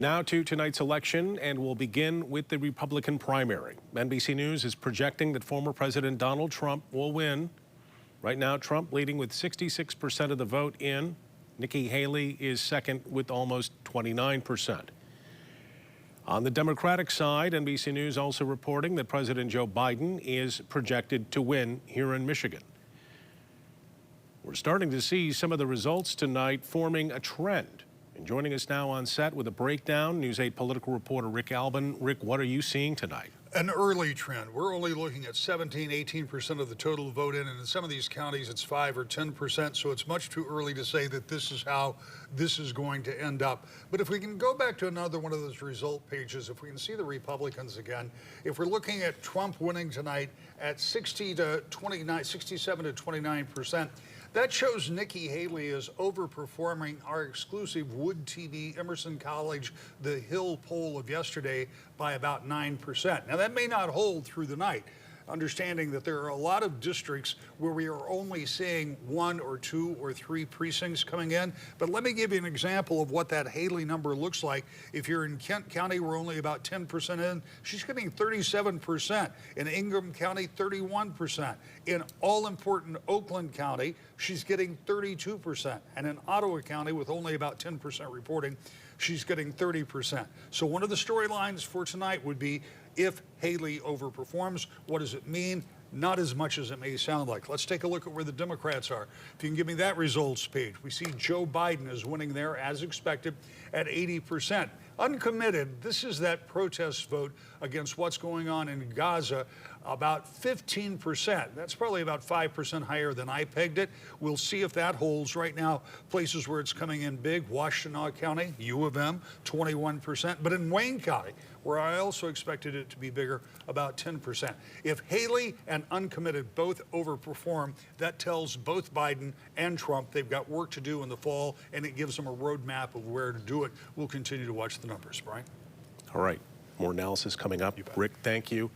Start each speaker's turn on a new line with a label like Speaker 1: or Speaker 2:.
Speaker 1: Now to tonight's election, and we'll begin with the Republican primary. NBC News is projecting that former President Donald Trump will win. Right now, Trump leading with 66% of the vote in. Nikki Haley is second with almost 29%. On the Democratic side, NBC News also reporting that President Joe Biden is projected to win here in Michigan. We're starting to see some of the results tonight forming a trend. And joining us now on set with a breakdown, News 8 political reporter Rick Albin. Rick, what are you seeing tonight?
Speaker 2: An early trend. We're only looking at 17, 18% of the total vote in, and in some of these counties it's 5 or 10%, so it's much too early to say that this is how this is going to end up. But if we can go back to another one of those result pages, if we can see the Republicans again, if we're looking at Trump winning tonight at 67 to 29%, that shows Nikki Haley is overperforming our exclusive Wood TV Emerson College The Hill poll of yesterday by about 9%. Now, that may not hold through the night, understanding that there are a lot of districts where we are only seeing 1 or 2 or 3 precincts coming in. But let me give you an example of what that Haley number looks like. If you're in Kent County, we're only about 10% in. She's getting 37%. In Ingham County, 31%. In all-important Oakland County, she's getting 32%. And in Ottawa County, with only about 10% reporting, she's getting 30%. So one of the storylines for tonight would be, if Haley overperforms, what does it mean? Not as much as it may sound like. Let's take a look at where the Democrats are. If you can give me that results page, we see Joe Biden is winning there as expected at 80%. Uncommitted, this is that protest vote against what's going on in Gaza, about 15%. That's probably about 5% higher than I pegged it. We'll see if that holds. Right now, places where it's coming in big, Washtenaw County, U of M, 21%. But in Wayne County, where I also expected it to be bigger, about 10%. If Haley and uncommitted both overperform, that tells both Biden and Trump they've got work to do in the fall, and it gives them a roadmap of where to do it. We'll continue to watch the numbers. Brian?
Speaker 1: All right. More analysis coming up. Rick, thank you.